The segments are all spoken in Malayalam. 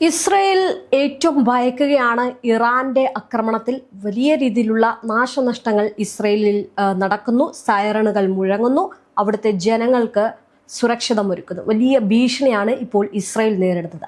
ഇസ്രയേൽ ഏറ്റവും ഭയക്കുകയാണ് ഇറാന്റെ ആക്രമണത്തിൽ വലിയ രീതിയിലുള്ള നാശനഷ്ടങ്ങൾ ഇസ്രയേലിൽ നടക്കുന്നു. സൈറണുകൾ മുഴങ്ങുന്നു. അവിടുത്തെ ജനങ്ങൾക്ക് സുരക്ഷിതമൊരുക്കുന്നു. വലിയ ഭീഷണിയാണ് ഇപ്പോൾ ഇസ്രയേൽ നേരിടുന്നത്.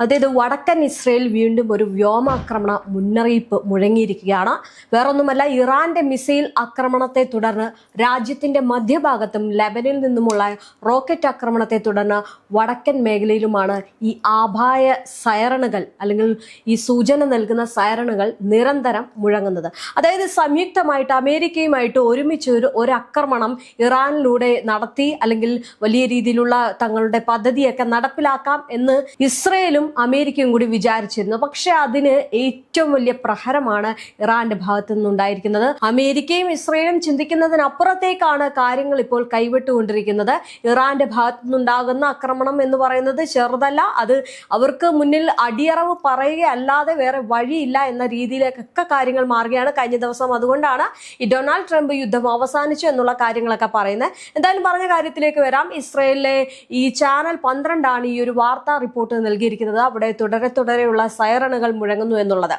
അതായത് വടക്കൻ ഇസ്രയേൽ വീണ്ടും ഒരു വ്യോമാക്രമണ മുന്നറിയിപ്പ് മുഴങ്ങിയിരിക്കുകയാണ്. വേറൊന്നുമല്ല, ഇറാന്റെ മിസൈൽ ആക്രമണത്തെ തുടർന്ന് രാജ്യത്തിന്റെ മധ്യഭാഗത്തും ലെബനിൽ നിന്നുമുള്ള റോക്കറ്റ് ആക്രമണത്തെ തുടർന്ന് വടക്കൻ മേഖലയിലുമാണ് ഈ ആഭായ സൈറണുകൾ അല്ലെങ്കിൽ ഈ സൂചന നൽകുന്ന സൈറണുകൾ നിരന്തരം മുഴങ്ങുന്നത്. അതായത് സംയുക്തമായിട്ട് അമേരിക്കയുമായിട്ട് ഒരുമിച്ച് ഒരു ആക്രമണം ഇറാനിലൂടെ നടത്തി അല്ലെങ്കിൽ വലിയ രീതിയിലുള്ള തങ്ങളുടെ പദ്ധതിയൊക്കെ നടപ്പിലാക്കാം എന്ന് ഇസ്രയേലും അമേരിക്കയും കൂടി വിചാരിച്ചിരുന്നു. പക്ഷെ അതിന് ഏറ്റവും വലിയ പ്രഹരമാണ് ഇറാന്റെ ഭാഗത്തു നിന്നുണ്ടായിരിക്കുന്നത്. അമേരിക്കയും ഇസ്രയേലും ചിന്തിക്കുന്നതിനപ്പുറത്തേക്കാണ് കാര്യങ്ങൾ ഇപ്പോൾ കൈവിട്ടുകൊണ്ടിരിക്കുന്നത്. ഇറാന്റെ ഭാഗത്തു നിന്നുണ്ടാകുന്ന ആക്രമണം എന്ന് പറയുന്നത് ചെറുതല്ല. അത് അവർക്ക് മുന്നിൽ അടിയറവ് പറയുകയല്ലാതെ വേറെ വഴിയില്ല എന്ന രീതിയിലേക്കൊക്കെ കാര്യങ്ങൾ മാറുകയാണ് കഴിഞ്ഞ ദിവസം. അതുകൊണ്ടാണ് ഈ ഡൊണാൾഡ് ട്രംപ് യുദ്ധം അവസാനിച്ചു എന്നുള്ള കാര്യങ്ങളൊക്കെ പറയുന്നത്. എന്തായാലും പറഞ്ഞ കാര്യത്തിലേക്ക് വരാം. ഇസ്രയേലിലെ ഈ ചാനൽ 12 ഈ ഒരു വാർത്താ റിപ്പോർട്ട് നൽകിയിരിക്കുന്നത്. അവിടെ തുടരെയുള്ള സൈറണുകൾ മുഴങ്ങുന്നു എന്നുള്ളത്.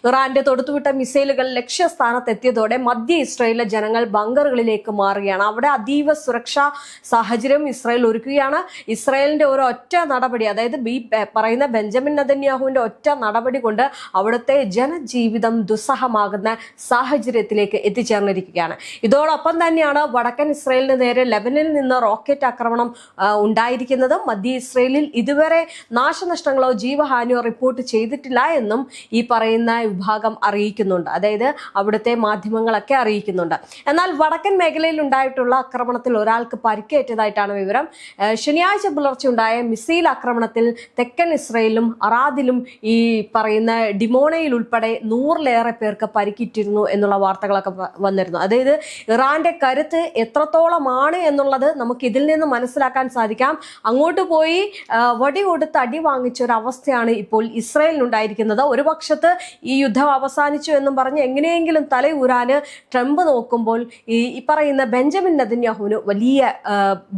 ഇറാന്റെ തൊടുത്തുവിട്ട മിസൈലുകൾ ലക്ഷ്യസ്ഥാനത്തെത്തിയതോടെ മധ്യ ഇസ്രയേലിലെ ജനങ്ങൾ ബങ്കറുകളിലേക്ക് മാറുകയാണ്. അവിടെ അതീവ സുരക്ഷാ സാഹചര്യം ഇസ്രയേൽ ഒരുക്കുകയാണ്. ഇസ്രയേലിന്റെ ഒരു ഒറ്റ നടപടി, അതായത് പറയുന്ന ബെഞ്ചമിൻ നെതന്യാഹുവിന്റെ ഒറ്റ നടപടി കൊണ്ട് അവിടുത്തെ ജനജീവിതം ദുസ്സഹമാകുന്ന സാഹചര്യത്തിലേക്ക് എത്തിച്ചേർന്നിരിക്കുകയാണ്. ഇതോടൊപ്പം തന്നെയാണ് വടക്കൻ ഇസ്രയേലിന് നേരെ ലെബനിൽ നിന്ന് റോക്കറ്റ് ആക്രമണം ഉണ്ടായിരിക്കുന്നത്. മധ്യ ഇസ്രയേലിൽ ഇതുവരെ നാശനഷ്ടങ്ങളോ ജീവഹാനിയോ റിപ്പോർട്ട് ചെയ്തിട്ടില്ല എന്നും ഈ പറയുന്ന വിഭാഗം അറിയിക്കുന്നുണ്ട്. അതായത് അവിടുത്തെ മാധ്യമങ്ങളൊക്കെ അറിയിക്കുന്നുണ്ട്. എന്നാൽ വടക്കൻ മേഖലയിൽ ഉണ്ടായിട്ടുള്ള ആക്രമണത്തിൽ ഒരാൾക്ക് പരിക്കേറ്റതായിട്ടാണ് വിവരം. ശനിയാഴ്ച പുലർച്ചെ ഉണ്ടായ മിസൈൽ ആക്രമണത്തിൽ തെക്കൻ ഇസ്രയേലിലും അറാദിലും ഈ പറയുന്ന ഡിമോണയിൽ ഉൾപ്പെടെ 100-ലേറെ പേർക്ക് പരിക്കേറ്റിരുന്നു എന്നുള്ള വാർത്തകളൊക്കെ വന്നിരുന്നു. അതായത് ഇറാന്റെ കരുത്ത് എത്രത്തോളമാണ് എന്നുള്ളത് നമുക്ക് ഇതിൽ നിന്ന് മനസ്സിലാക്കാൻ സാധിക്കാം. അങ്ങോട്ട് പോയി വടി കൊടുത്ത് അടി വാങ്ങിച്ച ഒരു അവസ്ഥയാണ് ഇപ്പോൾ ഇസ്രയേലിനുണ്ടായിരിക്കുന്നത്. ഒരു പക്ഷത്ത് ഈ യുദ്ധം അവസാനിച്ചു എന്നും പറഞ്ഞ് എങ്ങനെയെങ്കിലും തലയൂരാന് ട്രംപ് നോക്കുമ്പോൾ ഈ പറയുന്ന ബെഞ്ചമിൻ നെതന്യാഹുവിന് വലിയ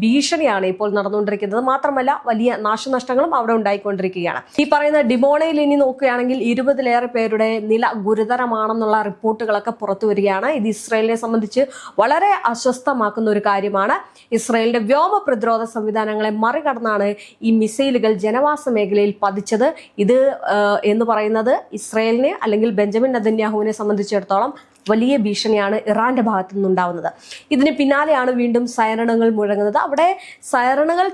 ഭീഷണിയാണ് ഇപ്പോൾ നടന്നുകൊണ്ടിരിക്കുന്നത്. മാത്രമല്ല വലിയ നാശനഷ്ടങ്ങളും അവിടെ ഉണ്ടായിക്കൊണ്ടിരിക്കുകയാണ്. ഈ പറയുന്ന ഡിമോണയിൽ ഇനി നോക്കുകയാണെങ്കിൽ 20-ലേറെ പേരുടെ നില ഗുരുതരമാണെന്നുള്ള റിപ്പോർട്ടുകളൊക്കെ പുറത്തു വരികയാണ്. ഇത് ഇസ്രയേലിനെ സംബന്ധിച്ച് വളരെ അസ്വസ്ഥമാക്കുന്ന ഒരു കാര്യമാണ്. ഇസ്രയേലിന്റെ വ്യോമ പ്രതിരോധ സംവിധാനങ്ങളെ മറികടന്നാണ് ഈ മിസൈലുകൾ ജനവാസ മേഖലയിൽ പതിച്ചത്. ഇത് എന്ന് പറയുന്നത് ഇസ്രയേലിനെ അല്ലെങ്കിൽ ബെഞ്ചമിൻ നെതന്യാഹുവിനെ സംബന്ധിച്ചിടത്തോളം വലിയ ഭീഷണിയാണ് ഇറാന്റെ ഭാഗത്തു നിന്നുണ്ടാവുന്നത്. ഇതിന് പിന്നാലെയാണ് വീണ്ടും സൈറണുകൾ മുഴങ്ങുന്നത്. അവിടെ സൈറണുകൾ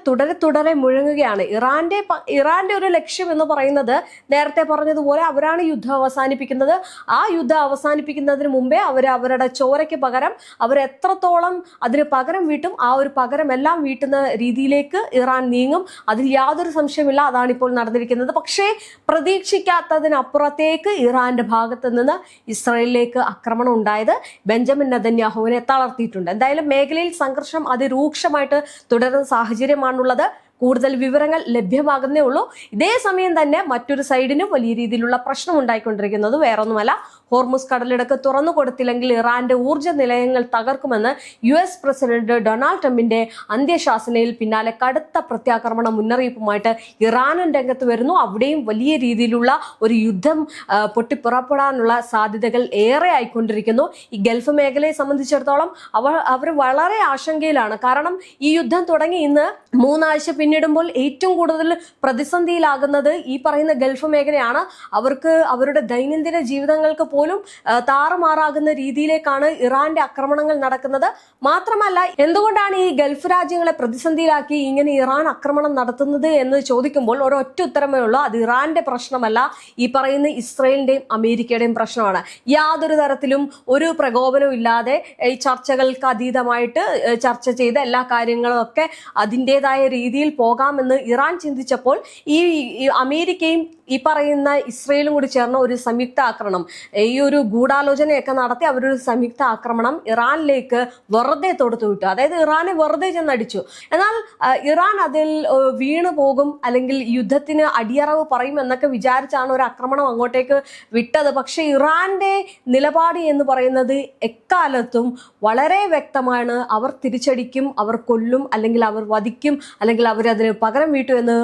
തുടരെ മുഴങ്ങുകയാണ്. ഇറാന്റെ ഒരു ലക്ഷ്യം എന്ന് പറയുന്നത് നേരത്തെ പറഞ്ഞതുപോലെ അവരാണ് യുദ്ധം അവസാനിപ്പിക്കുന്നത്. ആ യുദ്ധം അവസാനിപ്പിക്കുന്നതിന് മുമ്പേ അവരുടെ ചോരയ്ക്ക് പകരം അവരെത്രത്തോളം അതിന് പകരം വീട്ടും ആ ഒരു പകരം എല്ലാം വീട്ടുന്ന രീതിയിലേക്ക് ഇറാൻ നീങ്ങും. അതിൽ യാതൊരു സംശയമില്ല. അതാണ് ഇപ്പോൾ നടന്നിരിക്കുന്നത്. പക്ഷേ പ്രതീക്ഷിക്കാത്തതിനപ്പുറത്തേക്ക് ഇറാന്റെ ഭാഗത്ത് നിന്ന് ഇസ്രയേലിലേക്ക് ആക്രമണം ഉണ്ടായത് ബെഞ്ചമിൻ നെതന്യാഹുവിനെ തളർത്തിയിട്ടുണ്ട്. എന്തായാലും മേഖലയിൽ സംഘർഷം അതിരൂക്ഷമായിട്ട് തുടരുന്ന സാഹചര്യമാണുള്ളത്. കൂടുതൽ വിവരങ്ങൾ ലഭ്യമാകുന്നേ ഉള്ളൂ. ഇതേ സമയം തന്നെ മറ്റൊരു സൈഡിനും വലിയ രീതിയിലുള്ള പ്രശ്നം ഉണ്ടായിക്കൊണ്ടിരിക്കുന്നത് വേറൊന്നുമല്ല, ഹോർമുസ് കടലിടുക്ക് തുറന്നു കൊടുത്തില്ലെങ്കിൽ ഇറാന്റെ ഊർജ്ജ നിലയങ്ങൾ തകർക്കുമെന്ന് US പ്രസിഡന്റ് ഡൊണാൾഡ് ട്രംപിന്റെ അന്ത്യശാസനയിൽ പിന്നാലെ കടുത്ത പ്രത്യാക്രമണ മുന്നറിയിപ്പുമായിട്ട് ഇറാനും രംഗത്ത് വരുന്നു. അവിടെയും വലിയ രീതിയിലുള്ള ഒരു യുദ്ധം പൊട്ടിപ്പുറപ്പെടാനുള്ള സാധ്യതകൾ ഏറെ ആയിക്കൊണ്ടിരിക്കുന്നു. ഈ ഗൾഫ് മേഖലയെ സംബന്ധിച്ചിടത്തോളം അവർ വളരെ ആശങ്കയിലാണ്. കാരണം ഈ യുദ്ധം തുടങ്ങി ഇന്ന് 3 ആഴ്ച പിന്നിടുമ്പോൾ ഏറ്റവും കൂടുതൽ പ്രതിസന്ധിയിലാകുന്നത് ഈ പറയുന്ന ഗൾഫ് മേഖലയാണ്. അവർക്ക് അവരുടെ ദൈനംദിന ജീവിതങ്ങൾക്ക് പോലും താറുമാറാകുന്ന രീതിയിലേക്കാണ് ഇറാന്റെ ആക്രമണങ്ങൾ നടക്കുന്നത്. മാത്രമല്ല, എന്തുകൊണ്ടാണ് ഈ ഗൾഫ് രാജ്യങ്ങളെ പ്രതിസന്ധിയിലാക്കി ഇങ്ങനെ ഇറാൻ ആക്രമണം നടത്തുന്നത് എന്ന് ചോദിക്കുമ്പോൾ ഒരൊറ്റ ഉത്തരമേ ഉള്ളൂ. അത് ഇറാന്റെ പ്രശ്നമല്ല, ഈ പറയുന്ന ഇസ്രയേലിന്റെയും അമേരിക്കയുടെയും പ്രശ്നമാണ്. യാതൊരു തരത്തിലും ഒരു പ്രകോപനവും ഇല്ലാതെ ഈ ചർച്ചകൾക്ക് അതീതമായിട്ട് ചർച്ച ചെയ്ത എല്ലാ കാര്യങ്ങളും ഒക്കെ അതിൻ്റെതായ രീതിയിൽ പോകാമെന്ന് ഇറാൻ ചിന്തിച്ചപ്പോൾ ഈ അമേരിക്കയും ഈ പറയുന്ന ഇസ്രയേലും കൂടി ചേർന്ന ഒരു സംയുക്ത ആക്രമണം, ഈ ഒരു ഗൂഢാലോചനയൊക്കെ നടത്തി അവരൊരു സംയുക്ത ആക്രമണം ഇറാനിലേക്ക് വെറുതെ തൊടുത്തുവിട്ടു. അതായത് ഇറാനെ വെറുതെ ചെന്നടിച്ചു. എന്നാൽ ഇറാൻ അതിൽ വീണു പോകും അല്ലെങ്കിൽ യുദ്ധത്തിന് അടിയറവ് പറയും എന്നൊക്കെ വിചാരിച്ചാണ് ഒരു ആക്രമണം അങ്ങോട്ടേക്ക് വിട്ടത്. പക്ഷെ ഇറാന്റെ നിലപാട് എന്ന് പറയുന്നത് എക്കാലത്തും വളരെ വ്യക്തമാണ്. അവർ തിരിച്ചടിക്കും, അവർ കൊല്ലും, അല്ലെങ്കിൽ അവർ വധിക്കും, അല്ലെങ്കിൽ അവരതിന് പകരം വീട്ടും എന്ന്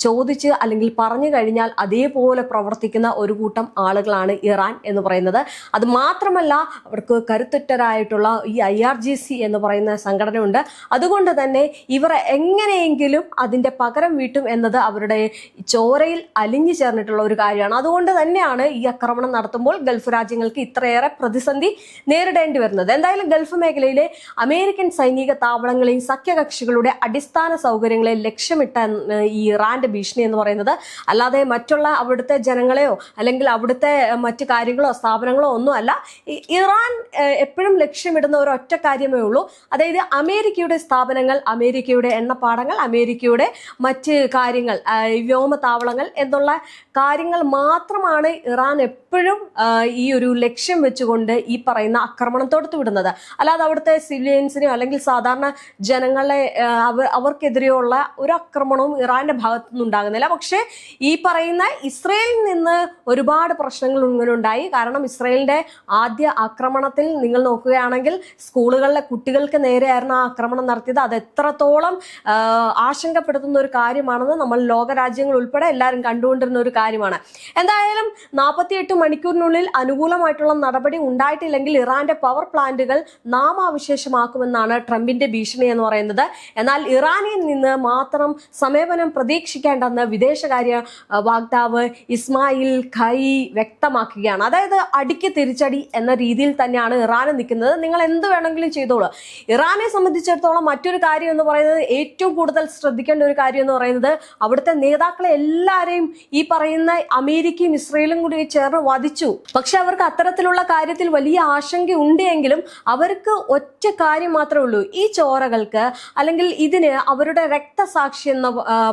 ചോദിച്ച് അല്ലെങ്കിൽ പറഞ്ഞു കഴിഞ്ഞാൽ അതേപോലെ പ്രവർത്തിക്കുന്ന ഒരു കൂട്ടം ആളുകളാണ് ഇറാൻ എന്ന് പറയുന്നത്. അത് മാത്രമല്ല, അവർക്ക് കരുത്തുറ്റരായിട്ടുള്ള ഈ IRGC എന്ന് പറയുന്ന സംഘടന ഉണ്ട്. അതുകൊണ്ട് തന്നെ ഇവർ എങ്ങനെയെങ്കിലും അതിന്റെ പകരം വീട്ടും എന്നത് അവരുടെ ചോരയിൽ അലിഞ്ഞു ചേർന്നിട്ടുള്ള ഒരു കാര്യമാണ്. അതുകൊണ്ട് തന്നെയാണ് ഈ ആക്രമണം നടത്തുമ്പോൾ ഗൾഫ് രാജ്യങ്ങൾക്ക് ഇത്രയേറെ പ്രതിസന്ധി നേരിടേണ്ടി വരുന്നത്. എന്തായാലും ഗൾഫ് മേഖലയിലെ അമേരിക്കൻ സൈനിക താവളങ്ങളെയും സഖ്യകക്ഷികളുടെ അടിസ്ഥാന സൗകര്യങ്ങളെ ലക്ഷ്യമിട്ട ഈ ഇറാന്റെ ഭീഷണി എന്ന് പറയുന്നത് അല്ലാതെ മറ്റുള്ള അവിടുത്തെ ജനങ്ങളെയോ അല്ലെങ്കിൽ അവിടുത്തെ മറ്റു കാര്യങ്ങളോ സ്ഥാപനങ്ങളോ ഒന്നും അല്ല. ഇറാൻ എപ്പോഴും ലക്ഷ്യമിടുന്ന ഒരു ഒറ്റ കാര്യമേ ഉള്ളൂ. അതായത് അമേരിക്കയുടെ സ്ഥാപനങ്ങൾ, അമേരിക്കയുടെ എണ്ണപ്പാടങ്ങൾ, അമേരിക്കയുടെ മറ്റ് കാര്യങ്ങൾ, വ്യോമതാവളങ്ങൾ എന്നുള്ള കാര്യങ്ങൾ മാത്രമാണ് ഇറാൻ എപ്പോഴും ഈ ഒരു ലക്ഷ്യം വെച്ചുകൊണ്ട് ഈ പറയുന്ന ആക്രമണം തൊടുത്തുവിടുന്നത്. അല്ലാതെ അവിടുത്തെ സിവിലിയൻസിനെയോ അല്ലെങ്കിൽ സാധാരണ ജനങ്ങളെ അവർക്കെതിരെയുള്ള ഒരു ആക്രമണവും ഇറാന്റെ ഭാഗത്തുനിന്ന് ഉണ്ടാകുന്നില്ല. പക്ഷേ ഈ പറയുന്ന ഇസ്രയേലിൽ നിന്ന് ഒരുപാട് പ്രശ്നങ്ങൾ ഇങ്ങനെ ഉണ്ടായി. കാരണം ഇസ്രയേലിന്റെ ആദ്യ ആക്രമണത്തിൽ നിങ്ങൾ നോക്കുകയാണെങ്കിൽ സ്കൂളുകളിലെ കുട്ടികൾക്ക് നേരെയായിരുന്നു ആ ആക്രമണം നടത്തിയത്. അത് എത്രത്തോളം ആശങ്കപ്പെടുത്തുന്ന ഒരു കാര്യമാണെന്ന് നമ്മൾ ലോകരാജ്യങ്ങൾ ഉൾപ്പെടെ എല്ലാവരും കണ്ടുകൊണ്ടിരുന്ന ഒരു കാര്യമാണ്. എന്തായാലും 48 മണിക്കൂറിനുള്ളിൽ അനുകൂലമായിട്ടുള്ള നടപടി ഉണ്ടായിട്ടില്ലെങ്കിൽ ഇറാന്റെ പവർ പ്ലാന്റുകൾ നാമാവശേഷമാക്കുമെന്നാണ് ട്രംപിന്റെ ഭീഷണി എന്ന് പറയുന്നത്. എന്നാൽ ഇറാനിൽ നിന്ന് മാത്രം സമീപനം പ്രതീക്ഷിക്കേണ്ടെന്ന് വിദേശകാര്യ വക്താവ് ഇസ്മായിൽ ഖൈ വ്യക്തമാക്കുകയാണ്. അതായത് അടിക്ക് തിരിച്ചടി എന്ന രീതിയിൽ തന്നെയാണ് ഇറാൻ നിൽക്കുന്നത്. നിങ്ങൾ എന്ത് വേണമെങ്കിലും ചെയ്തോളൂ. ഇറാനെ സംബന്ധിച്ചിടത്തോളം മറ്റൊരു കാര്യം എന്ന് പറയുന്നത്, ഏറ്റവും കൂടുതൽ ശ്രദ്ധിക്കേണ്ട ഒരു കാര്യം എന്ന് പറയുന്നത്, അവിടുത്തെ നേതാക്കളെ എല്ലാവരെയും ഈ പറയുന്ന അമേരിക്കയും ഇസ്രയേലും കൂടി ചേർന്ന് വധിച്ചു. പക്ഷെ അവർക്ക് അത്തരത്തിലുള്ള കാര്യത്തിൽ വലിയ ആശങ്ക ഉണ്ടെങ്കിലും അവർക്ക് ഒറ്റ കാര്യം മാത്രമേ ഉള്ളൂ, ഈ ചോരകൾക്ക് അല്ലെങ്കിൽ ഇതിന് അവരുടെ രക്തസാക്ഷി എന്ന്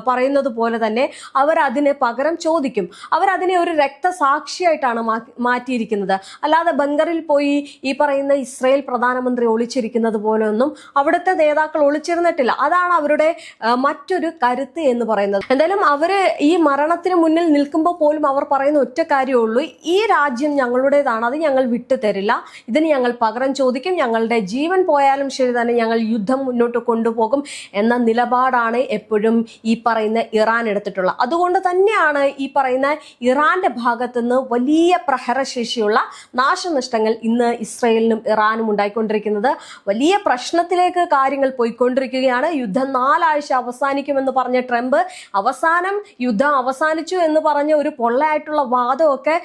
പറയുന്നത് പോലെ തന്നെ അവർ അതിന് പകരം ചോദിക്കും. അവരതിനെ ഒരു രക്തസാക്ഷിയായിട്ടാണ് മാറ്റിയിരിക്കുന്നത്. അല്ലാതെ ബങ്കറിൽ പോയി ഈ പറയുന്ന ഇസ്രയേൽ പ്രധാനമന്ത്രി ഒളിച്ചിരിക്കുന്നത് പോലെ ഒന്നും അവിടുത്തെ നേതാക്കൾ ഒളിച്ചിരുന്നിട്ടില്ല. അതാണ് അവരുടെ മറ്റൊരു കരുത്ത് എന്ന് പറയുന്നത്. എന്തായാലും അവര് ഈ മരണത്തിന് മുന്നിൽ നിൽക്കുമ്പോൾ പോലും അവർ പറയുന്ന ഒറ്റ കാര്യമേ ഉള്ളൂ, ഈ രാജ്യം ഞങ്ങളുടേതാണ്, അത് ഞങ്ങൾ വിട്ടു തരില്ല, ഇതിന് ഞങ്ങൾ പകരം ചോദിക്കും, ഞങ്ങളുടെ ജീവൻ പോയാലും ശരി തന്നെ ഞങ്ങൾ യുദ്ധം മുന്നോട്ട് കൊണ്ടുപോകും എന്ന നിലപാടാണ് എപ്പോഴും ഈ പറയുന്ന ഇറാൻ എടുത്തിട്ടുള്ളത്. അതുകൊണ്ട് തന്നെയാണ് ഈ പറയുന്ന ഇറാന്റെ ഭാഗത്തുനിന്ന് വലിയ പ്രഹരശേഷിയുള്ള നാശനഷ്ടങ്ങൾ ഇന്ന് ഇസ്രയേലിനും ഇറാനും ഉണ്ടായിക്കൊണ്ടിരിക്കുന്നത്. വലിയ പ്രശ്നത്തിലേക്ക് കാര്യങ്ങൾ പോയിക്കൊണ്ടിരിക്കുകയാണ്. യുദ്ധം 4 ആഴ്ച അവസാനിക്കുമെന്ന് പറഞ്ഞ ട്രംപ് അവസാനം യുദ്ധം അവസാനിച്ചു എന്ന് പറഞ്ഞ ഒരു പൊള്ളയായിട്ടുള്ള വാദമൊക്കെ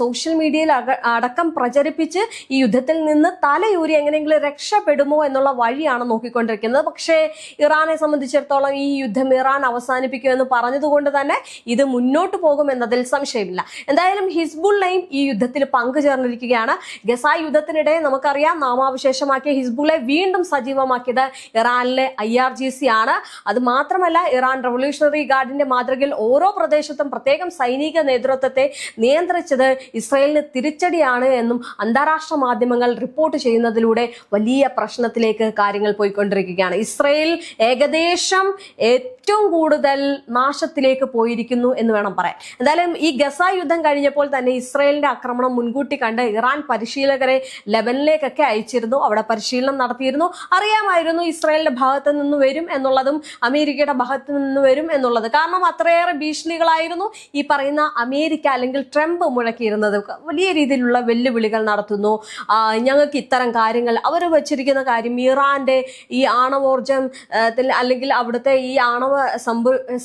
സോഷ്യൽ മീഡിയയിൽ അടക്കം പ്രചരിപ്പിച്ച് ഈ യുദ്ധത്തിൽ നിന്ന് തലയൂരി എങ്ങനെയെങ്കിലും രക്ഷപ്പെടുമോ എന്നുള്ള വഴിയാണ് നോക്കിക്കൊണ്ടിരിക്കുന്നത്. പക്ഷേ ഇറാനെ സംബന്ധിച്ചിടത്തോളം ഈ യുദ്ധം ഇറാൻ അവസാനിപ്പിക്കുമെന്ന് പറഞ്ഞതുകൊണ്ട് തന്നെ ഇത് മുന്നോട്ട് പോകുമെന്നതിൽ സംശയമില്ല. എന്തായാലും ഹിസ്ബുള്ളയും ഈ യുദ്ധത്തിൽ പങ്കുചേർന്നിരിക്കുകയാണ്. ഗസ യുദ്ധത്തിനിടെ നമുക്കറിയാം നാമാവശേഷമാക്കിയ ഹിസ്ബുള്ളയെ വീണ്ടും സജീവമാക്കിയത് ഇറാനിലെ IRGC ആണ്. അത് മാത്രമല്ല, ഇറാൻ റവല്യൂഷണറി ഗാർഡിന്റെ മാതൃകയിൽ ഓരോ പ്രദേശത്തും പ്രത്യേകം സൈനിക നേതൃത്വത്തെ നിയന്ത്രിച്ചത് ഇസ്രയേലിന് തിരിച്ചടിയാണ് എന്നും അന്താരാഷ്ട്ര മാധ്യമങ്ങൾ റിപ്പോർട്ട് ചെയ്യുന്നതിലൂടെ വലിയ പ്രശ്നത്തിലേക്ക് കാര്യങ്ങൾ പോയിക്കൊണ്ടിരിക്കുകയാണ്. ഇസ്രയേൽ ഏകദേശം ഏറ്റവും കൂടുതൽ നാശത്തിലേക്ക് പോയിരിക്കുന്നു എന്ന് വേണം പറയാൻ. എന്തായാലും ഈ ഗസ യുദ്ധം കഴിഞ്ഞപ്പോൾ തന്നെ ഇസ്രയേലിന്റെ ആക്രമണം മുൻകൂട്ടി കണ്ട് ഇറാൻ പരിശീലകരെ ലെബനിലേക്കൊക്കെ അയച്ചിരുന്നു. അവിടെ പരിശീലനം നടത്തിയിരുന്നു. അറിയാമായിരുന്നു ഇസ്രയേലിന്റെ ഭാഗത്ത് നിന്ന് വരും എന്നുള്ളതും അമേരിക്കയുടെ ഭാഗത്ത് നിന്ന് വരും എന്നുള്ളത്. കാരണം അത്രയേറെ ഭീഷണികളായിരുന്നു ഈ പറയുന്ന അമേരിക്ക അല്ലെങ്കിൽ ട്രംപ് മുഴക്കിയിരുന്നത്. വലിയ രീതിയിലുള്ള വെല്ലുവിളികൾ നടത്തുന്നു, ഞങ്ങൾക്ക് ഇത്തരം കാര്യങ്ങൾ, അവർ വെച്ചിരിക്കുന്ന കാര്യം ഇറാന്റെ ഈ ആണവോർജം അല്ലെങ്കിൽ അവിടുത്തെ ഈ ആണവ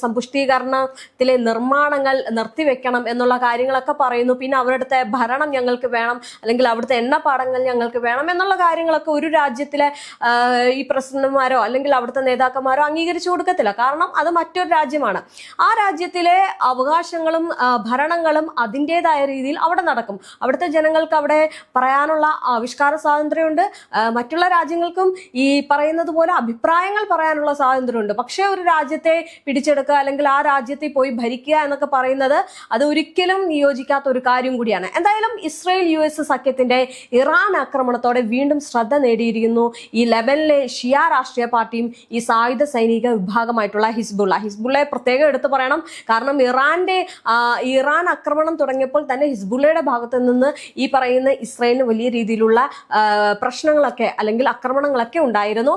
സമ്പുഷ്ടീകരണത്തിലെ നിർമ്മാണങ്ങൾ നിർത്തിവെക്കണം എന്നുള്ള കാര്യങ്ങളൊക്കെ പറയുന്നു. പിന്നെ അവരുടെ ഭരണം ഞങ്ങൾക്ക് വേണം, അല്ലെങ്കിൽ അവിടുത്തെ എണ്ണപ്പാടങ്ങൾ ഞങ്ങൾക്ക് വേണം എന്നുള്ള കാര്യങ്ങളൊക്കെ ഒരു രാജ്യത്തിലെ ഈ പ്രസിഡന്റുമാരോ അല്ലെങ്കിൽ അവിടുത്തെ നേതാക്കന്മാരോ അംഗീകരിച്ചു കൊടുക്കത്തില്ല. കാരണം അത് മറ്റൊരു രാജ്യമാണ്. ആ രാജ്യത്തിലെ അവകാശങ്ങളും ഭരണങ്ങളും അതിൻ്റെതായ രീതിയിൽ അവിടെ നടക്കും. അവിടുത്തെ ജനങ്ങൾക്ക് അവിടെ പറയാനുള്ള ആവിഷ്കാര സ്വാതന്ത്ര്യമുണ്ട്. മറ്റുള്ള രാജ്യങ്ങൾക്കും ഈ പറയുന്നത് പോലെ അഭിപ്രായങ്ങൾ പറയാനുള്ള സ്വാതന്ത്ര്യമുണ്ട്. പക്ഷേ ഒരു രാജ്യത്തെ പിടിച്ചെടുക്കുക അല്ലെങ്കിൽ ആ രാജ്യത്തെ പോയി ഭരിക്കുക എന്നൊക്കെ പറയുന്നത് അത് ഒരിക്കലും നിയോജിക്കാത്ത ഒരു കാര്യം കൂടിയാണ്. എന്തായാലും ഇസ്രയേൽ US സഖ്യത്തിന്റെ ഇറാൻ ആക്രമണത്തോടെ വീണ്ടും ശ്രദ്ധ നേടിയിരിക്കുന്നു ഈ ലെബനിലെ ഷിയ രാഷ്ട്രീയ പാർട്ടിയും ഈ സായുധ സൈനിക വിഭാഗമായിട്ടുള്ള ഹിസ്ബുള്ളയെ പ്രത്യേകം എടുത്തു പറയണം. കാരണം ഇറാൻ ആക്രമണം തുടങ്ങിയപ്പോൾ തന്നെ ഹിസ്ബുള്ളയുടെ ഭാഗത്ത് നിന്ന് ഈ പറയുന്ന ഇസ്രയേലിന് വലിയ രീതിയിലുള്ള പ്രശ്നങ്ങളൊക്കെ അല്ലെങ്കിൽ ആക്രമണങ്ങളൊക്കെ ഉണ്ടായിരുന്നു.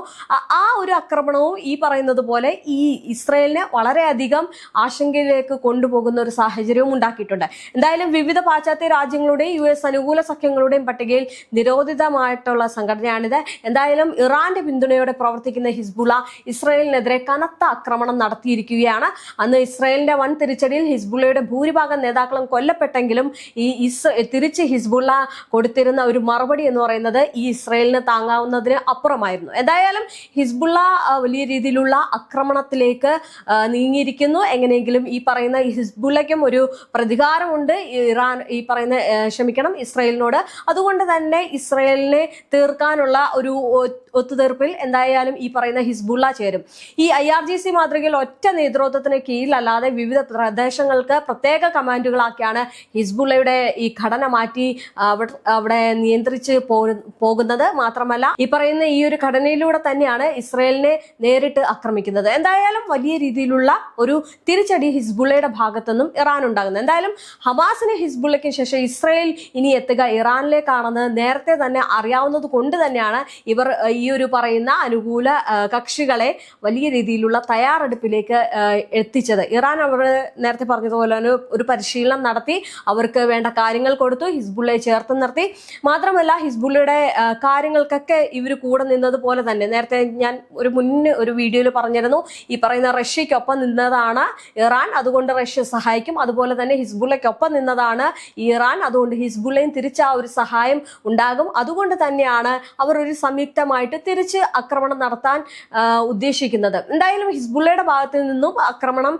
ആ ഒരു ആക്രമണവും ഈ പറയുന്നത് പോലെ ഈ ഇസ്രയേലിനെ വളരെയധികം വളരെയധികം ആശങ്കയിലേക്ക് കൊണ്ടുപോകുന്ന ഒരു സാഹചര്യവും ഉണ്ടാക്കിയിട്ടുണ്ട്. എന്തായാലും വിവിധ പാശ്ചാത്യ രാജ്യങ്ങളുടെയും US അനുകൂല സഖ്യങ്ങളുടെയും പട്ടികയിൽ നിരോധിതമായിട്ടുള്ള സംഘടനയാണിത്. എന്തായാലും ഇറാന്റെ പിന്തുണയോടെ പ്രവർത്തിക്കുന്ന ഹിസ്ബുള്ള ഇസ്രായേലിനെതിരെ കനത്ത ആക്രമണം നടത്തിയിരിക്കുകയാണ്. അന്ന് ഇസ്രായേലിന്റെ വൻ തിരിച്ചടിയിൽ ഹിസ്ബുള്ളയുടെ ഭൂരിഭാഗം നേതാക്കളും കൊല്ലപ്പെട്ടെങ്കിലും തിരിച്ച് ഹിസ്ബുള്ള കൊടുത്തിരുന്ന ഒരു മറുപടി എന്ന് പറയുന്നത് ഈ ഇസ്രായേലിന് താങ്ങാവുന്നതിന് അപ്പുറമായിരുന്നു. എന്തായാലും ഹിസ്ബുള്ള വലിയ രീതിയിലുള്ള ആക്രമണത്തിലേക്ക് നീങ്ങിയിരിക്കുന്നു. എങ്ങനെയെങ്കിലും ഈ പറയുന്ന ഹിസ്ബുള്ളയ്ക്കും ഒരു പ്രതികാരമുണ്ട് ഇസ്രായേലിനോട്. അതുകൊണ്ട് തന്നെ ഇസ്രായേലിനെ തീർക്കാനുള്ള ഒരു ഒത്തുതീർപ്പിൽ എന്തായാലും ഈ പറയുന്ന ഹിസ്ബുള്ള ചേരും. ഈ IRGC മാതൃകയിൽ ഒറ്റ നേതൃത്വത്തിന് കീഴിലല്ലാതെ വിവിധ പ്രദേശങ്ങൾക്ക് പ്രത്യേക കമാൻഡുകളാക്കിയാണ് ഹിസ്ബുള്ളയുടെ ഈ ഘടന മാറ്റി അവിടെ നിയന്ത്രിച്ച് പോകുന്നത്. മാത്രമല്ല ഈ പറയുന്ന ഈ ഒരു ഘടനയിലൂടെ തന്നെയാണ് ഇസ്രായേലിനെ നേരിട്ട് ആക്രമിക്കുന്നത്. എന്തായാലും വലിയ രീതിയിലുള്ള ഒരു തിരിച്ചടി ഹിസ്ബുള്ളയുടെ ഭാഗത്തുനിന്നും ഇറാൻ ഉണ്ടാകുന്നത്. എന്തായാലും ഹമാസിന് ഹിസ്ബുള്ളയ്ക്ക് ശേഷം ഇസ്രായേൽ ഇനി എത്തുക ഇറാനിലേക്കാണെന്ന് നേരത്തെ തന്നെ അറിയാവുന്നത് കൊണ്ട് തന്നെയാണ് ഇവർ ഈ ഒരു പറയുന്ന അനുകൂല കക്ഷികളെ വലിയ രീതിയിലുള്ള തയ്യാറെടുപ്പിലേക്ക് എത്തിച്ചത്. ഇറാൻ അവർ നേരത്തെ പറഞ്ഞതുപോലെ ഒരു പരിശീലനം നടത്തി, അവർക്ക് വേണ്ട കാര്യങ്ങൾ കൊടുത്തു, ഹിസ്ബുള്ളയെ ചേർത്ത് നിർത്തി. മാത്രമല്ല ഹിസ്ബുള്ളയുടെ കാര്യങ്ങൾക്കൊക്കെ ഇവർ കൂടെ നിന്നതുപോലെ തന്നെ നേരത്തെ ഞാൻ ഒരു വീഡിയോയിൽ പറഞ്ഞിരുന്നു, ഈ പറയുന്ന റഷ്യക്കൊപ്പം നിന്നതാണ് ഇറാൻ, അതുകൊണ്ട് റഷ്യ സഹായിക്കും. അതുപോലെ തന്നെ ഹിസ്ബുള്ളയ്ക്കൊപ്പം നിന്നതാണ് ഇറാൻ, അതുകൊണ്ട് ഹിസ്ബുള്ളയും തിരിച്ച് ആ ഒരു സഹായം ഉണ്ടാകും. അതുകൊണ്ട് തന്നെയാണ് അവർ ഒരു സംയുക്തമായിട്ട് തിരിച്ച് ആക്രമണം നടത്താൻ ഉദ്ദേശിക്കുന്നത്. എന്തായാലും ഹിസ്ബുള്ളയുടെ ഭാഗത്ത് നിന്നും ആക്രമണം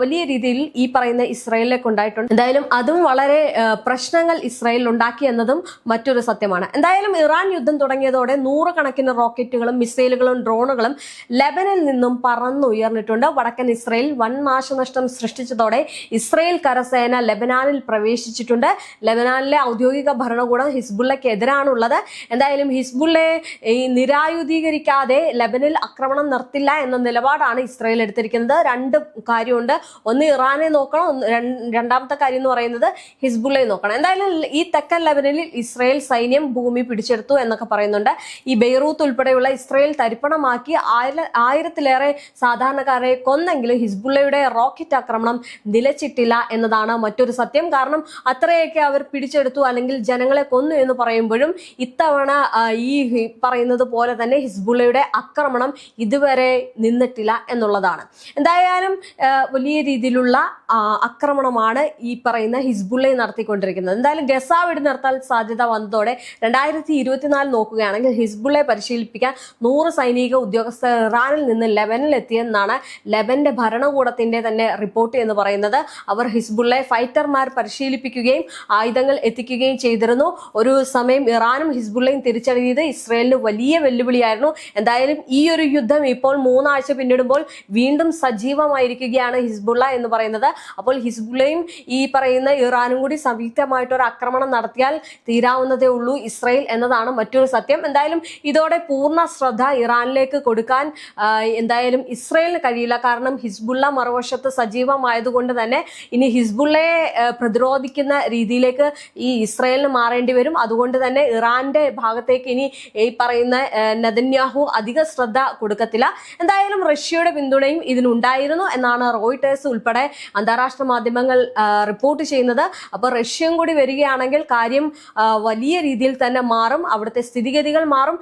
വലിയ രീതിയിൽ ഈ പറയുന്ന ഇസ്രായേലിലേക്ക് ഉണ്ടായിട്ടുണ്ട്. എന്തായാലും അതും വളരെ പ്രശ്നങ്ങൾ ഇസ്രായേലിൽ ഉണ്ടാക്കി എന്നതും മറ്റൊരു സത്യമാണ്. എന്തായാലും ഇറാൻ യുദ്ധം തുടങ്ങിയതോടെ നൂറുകണക്കിന് റോക്കറ്റുകളും മിസൈലുകളും ഡ്രോണുകളും ലെബനിൽ നിന്നും പറന്നുയർന്നിട്ടുണ്ട്. വടക്കൻ ഇസ്രായേൽ വൻ നാശനഷ്ടം സൃഷ്ടിച്ചതോടെ ഇസ്രായേൽ കരസേന ലെബനാനിൽ പ്രവേശിച്ചിട്ടുണ്ട്. ലെബനാനിലെ ഔദ്യോഗിക ഭരണകൂടം ഹിസ്ബുള്ളയ്ക്ക് എതിരാണുള്ളത്. എന്തായാലും ഹിസ്ബുള്ളയെ നിരായുധീകരിക്കാതെ ലെബനിൽ ആക്രമണം നിർത്തില്ല എന്ന നിലപാടാണ് ഇസ്രായേൽ എടുത്തിരിക്കുന്നത്. രണ്ട് കാര്യമുണ്ട്, ഒന്ന് ഇറാനെ നോക്കണം, രണ്ടാമത്തെ കാര്യം എന്ന് പറയുന്നത് ഹിസ്ബുള്ളയെ നോക്കണം. എന്തായാലും ഈ തെക്കൻ ലെബനിൽ ഇസ്രായേൽ സൈന്യം ഭൂമി പിടിച്ചെടുത്തു എന്നൊക്കെ പറയുന്നുണ്ട്. ഈ ബെയ്റൂത്ത് ഉൾപ്പെടെയുള്ള ഇസ്രായേൽ തരിപ്പണമാക്കി ആയിരത്തിലേറെ സാധാരണക്കാരെ കൊന്നെങ്കിലും ഹിസ്ബുള്ളയുടെ റോക്കറ്റ് ആക്രമണം നിലച്ചിട്ടില്ല എന്നതാണ് മറ്റൊരു സത്യം. കാരണം അത്രയൊക്കെ അവർ പിടിച്ചെടുത്തു അല്ലെങ്കിൽ ജനങ്ങളെ കൊന്നു എന്ന് പറയുമ്പോഴും ഇത്തവണ ഈ പറയുന്നത് പോലെ തന്നെ ഹിസ്ബുള്ളയുടെ ആക്രമണം ഇതുവരെ നിന്നിട്ടില്ല എന്നുള്ളതാണ്. എന്തായാലും വലിയ രീതിയിലുള്ള ആക്രമണമാണ് ഈ പറയുന്ന ഹിസ്ബുള്ളയെ നടത്തിക്കൊണ്ടിരിക്കുന്നത്. എന്തായാലും ഗസ വെടിനിർത്താൻ സാധ്യത വന്നതോടെ 2024 നോക്കുകയാണെങ്കിൽ ഹിസ്ബുള്ളയെ പരിശീലിപ്പിക്കാൻ 100 സൈനിക ഉദ്യോഗസ്ഥർ ഇറാനിൽ നിന്ന് ലെബനിൽ എത്തിയെന്നാണ് ലെബന്റെ ഭരണകൂടത്തിന്റെ തന്നെ റിപ്പോർട്ട് എന്ന് പറയുന്നത്. അവർ ഹിസ്ബുള്ളയെ ഫൈറ്റർമാർ പരിശീലിപ്പിക്കുകയും ആയുധങ്ങൾ എത്തിക്കുകയും ചെയ്തിരുന്നു. ഒരു സമയം ഇറാനും ഹിസ്ബുള്ളയും തിരിച്ചടിയത് ഇസ്രായേലിന് വലിയ വെല്ലുവിളിയായിരുന്നു. എന്തായാലും ഈ ഒരു യുദ്ധം ഇപ്പോൾ 3 ആഴ്ച പിന്നിടുമ്പോൾ വീണ്ടും സജീവമായിരിക്കുകയാണ് ഹിസ്ബുള്ള എന്ന് പറയുന്നത്. അപ്പോൾ ഹിസ്ബുള്ളയും ഈ പറയുന്ന ഇറാനും കൂടി സംയുക്തമായിട്ടൊരു ആക്രമണം നടത്തിയാൽ തീരാവുന്നതേ ഉള്ളൂ ഇസ്രായേൽ എന്നതാണ് മറ്റൊരു സത്യം. എന്തായാലും ഇതോടെ പൂർണ്ണ ശ്രദ്ധ ഇറാനിലേക്ക് കൊടുക്കാൻ എന്തായാലും ഇസ്രായേലിന് കഴിയില്ല. കാരണം ഹിസ്ബുള്ള മറുവശത്ത് സജീവമായതുകൊണ്ട് തന്നെ ഇനി ഹിസ്ബുള്ളയെ പ്രതിരോധിക്കുന്ന രീതിയിലേക്ക് ഈ ഇസ്രായേലിന് മാറേണ്ടി വരും. അതുകൊണ്ട് തന്നെ ഇറാന്റെ ഭാഗത്തേക്ക് ഇനി ഈ പറയുന്ന നെതന്യാഹു അധിക ശ്രദ്ധ കൊടുക്കത്തില്ല. എന്തായാലും റഷ്യയുടെ പിന്തുണയും ഇതിനുണ്ടായിരുന്നു എന്നാണ് റോയിട്ടേഴ്സ് ഉൾപ്പെടെ അന്താരാഷ്ട്ര മാധ്യമങ്ങൾ റിപ്പോർട്ട് ചെയ്യുന്നത്. അപ്പോൾ റഷ്യയും കൂടി വരികയാണെങ്കിൽ കാര്യം വലിയ രീതിയിൽ തന്നെ മാറും, അവിടുത്തെ സ്ഥിതിഗതികൾ മാറും,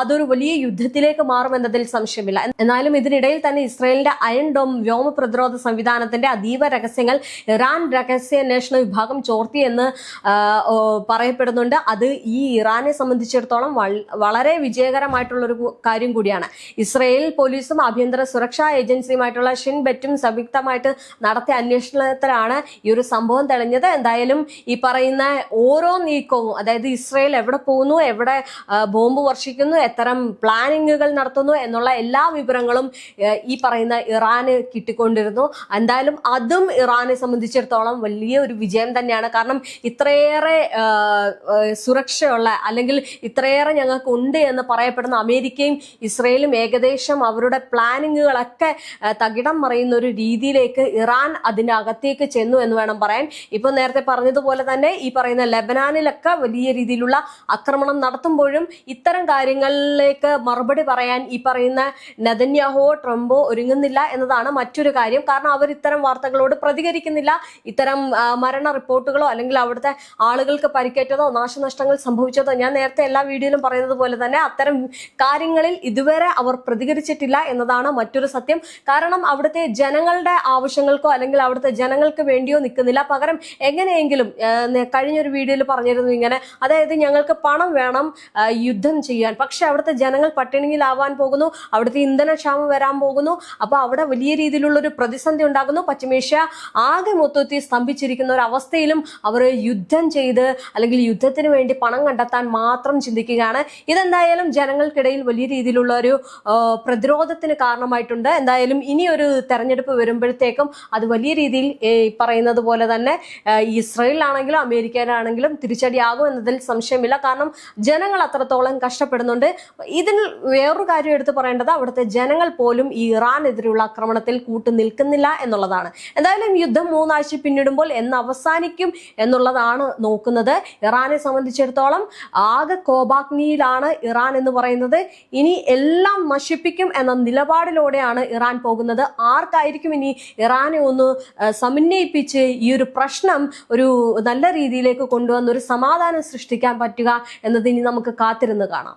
അതൊരു വലിയ യുദ്ധത്തിലേക്ക് മാറും എന്നതിൽ സംശയമില്ല. എന്നാലും ഇതിനിടയിൽ തന്നെ ഇസ്രായേലിന്റെ അയൺ ഡോം വ്യോമ പ്രതിരോധ സംവിധാനത്തിന്റെ അതീവ രഹസ്യങ്ങൾ ഇറാൻ രഹസ്യാന്വേഷണ വിഭാഗം ചോർത്തി എന്ന് പറയപ്പെടുന്നുണ്ട്. അത് ഈ ഇറാനെ സംബന്ധിച്ചിടത്തോളം വളരെ വിജയകരമായിട്ടുള്ള ഒരു കാര്യം കൂടിയാണ്. ഇസ്രായേൽ പോലീസും ആഭ്യന്തര സുരക്ഷാ ഏജൻസിയുമായിട്ടുള്ള ഷിൻ ബെറ്റും സംയുക്തമായിട്ട് നടത്തിയ അന്വേഷണത്തിലാണ് ഈ ഒരു സംഭവം തെളിഞ്ഞത്. എന്തായാലും ഈ പറയുന്ന ഓരോ നീക്കവും, അതായത് ഇസ്രായേൽ എവിടെ പോകുന്നു, എവിടെ ബോംബ് വർഷിക്കുന്നു, എത്തരം പ്ലാനിങ്ങുകൾ നടത്തുന്നു എന്നുള്ള എല്ലാ വിവരങ്ങളും ഈ പറയുന്ന ഇറാന് കിട്ടിക്കൊണ്ടിരുന്നു. എന്തായാലും അതും ഇറാനെ സംബന്ധിച്ചിടത്തോളം വലിയ ഒരു വിജയം തന്നെയാണ്. കാരണം ഇത്രയേറെ സുരക്ഷയുള്ള അല്ലെങ്കിൽ ഇത്രയേറെ ഞങ്ങൾക്ക് ഉണ്ട് എന്ന് പറയപ്പെടുന്ന അമേരിക്കയും ഇസ്രായേലും ഏകദേശം അവരുടെ പ്ലാനിങ്ങുകളൊക്കെ തകിടം മറിയുന്ന ഒരു രീതിയിലേക്ക് ഇറാൻ അതിന്റെ അകത്തേക്ക് ചെന്നു എന്ന് വേണം പറയാൻ. ഇപ്പൊ നേരത്തെ പറഞ്ഞതുപോലെ തന്നെ ഈ പറയുന്ന ലെബനാനിലൊക്കെ വലിയ രീതിയിലുള്ള ആക്രമണം നടത്തുമ്പോഴും ഇത്തരം കാര്യങ്ങളിലേക്ക് മറുപടി പറയാൻ ഈ പറയുന്ന നെതന്യാഹുവോ ട്രംപോ ഒരുങ്ങുന്നില്ല എന്നതാണ് മറ്റൊരു കാര്യം. കാരണം അവർ ഇത്തരം വാർത്തകളോട് പ്രതികരിക്കുന്നില്ല. ഇത്തരം മരണ റിപ്പോർട്ടുകളോ അല്ലെങ്കിൽ അവിടുത്തെ ആളുകൾക്ക് പരിക്കേറ്റതോ നാശനഷ്ടങ്ങൾ സംഭവിച്ചതോ, ഞാൻ നേരത്തെ എല്ലാ വീഡിയോയിലും പറയുന്നത് പോലെ തന്നെ അത്തരം കാര്യങ്ങളിൽ ഇതുവരെ അവർ പ്രതികരിച്ചിട്ടില്ല എന്നതാണ് മറ്റൊരു സത്യം. കാരണം അവിടുത്തെ ജനങ്ങളുടെ ആവശ്യങ്ങൾക്കോ അല്ലെങ്കിൽ അവിടുത്തെ ജനങ്ങൾക്ക് വേണ്ടിയോ നിൽക്കുന്നില്ല. പകരം എങ്ങനെയെങ്കിലും കഴിഞ്ഞൊരു വീഡിയോയിൽ പറഞ്ഞിരുന്നു ഇങ്ങനെ, അതായത് ഞങ്ങൾക്ക് പണം വേണം യുദ്ധം ചെയ്യാൻ, പക്ഷെ അവിടുത്തെ ജനങ്ങൾ പട്ടിണിയിലാവാൻ പോകുന്നു, അവിടുത്തെ ഇന്ധനക്ഷാമം വരാൻ പോകുന്നു, അപ്പൊ അവിടെ വലിയ രീതിയിലുള്ള ഒരു പ്രതിസന്ധി ഉണ്ടാകുന്നു. പശ്ചിമേഷ്യ ആകെ മൊത്തത്തിൽ സ്തംഭിച്ചിരിക്കുന്ന ഒരു അവസ്ഥയിലും അവർ യുദ്ധം ചെയ്ത് അല്ലെങ്കിൽ യുദ്ധത്തിന് വേണ്ടി പണം കണ്ടെത്താൻ മാത്രം ചിന്തിക്കുകയാണ്. ഇതെന്തായാലും ജനങ്ങൾക്കിടയിൽ വലിയ രീതിയിലുള്ള ഒരു പ്രതിരോധത്തിന് കാരണമായിട്ടുണ്ട്. എന്തായാലും ഇനി ഒരു തെരഞ്ഞെടുപ്പ് വരുമ്പോഴത്തേക്കും അത് വലിയ രീതിയിൽ പറയുന്നത് പോലെ തന്നെ ഇസ്രയേലിലാണെങ്കിലും അമേരിക്കയിലാണെങ്കിലും തിരിച്ചടിയാകും എന്നതിൽ സംശയമില്ല. കാരണം ജനങ്ങൾ അത്രത്തോളം കഷ്ടപ്പെടുന്നുണ്ട്. ഇതിൽ വേറൊരു കാര്യം എടുത്തു പറയേണ്ടത്, അവിടുത്തെ ജനങ്ങൾ പോലും ഈ ഇറാനെതിരെയുള്ള ആക്രമണത്തിൽ കൂട്ടുനിൽക്കുന്നില്ല എന്നുള്ളതാണ്. എന്തായാലും യുദ്ധം 3 ആഴ്ച പിന്നിടുമ്പോൾ എന്ന് അവസാനിക്കും എന്നുള്ളതാണ് നോക്കുന്നത്. ഇറാനെ സംബന്ധിച്ചിടത്തോളം ആകെ കോപാഗ്നിയിലാണ് ഇറാൻ എന്ന് പറയുന്നത്. ഇനി എല്ലാം നശിപ്പിക്കും എന്ന നിലപാടിലൂടെയാണ് ഇറാൻ പോകുന്നത്. ആർക്കായിരിക്കും ഇനി ഇറാനെ ഒന്ന് സമന്വയിപ്പിച്ച് ഈ ഒരു പ്രശ്നം ഒരു നല്ല രീതിയിലേക്ക് കൊണ്ടുവന്ന് ഒരു സമാധാനം സൃഷ്ടിക്കാൻ പറ്റുക എന്നത് ഇനി നമുക്ക് കാത്തിരുന്ന് കാണാം.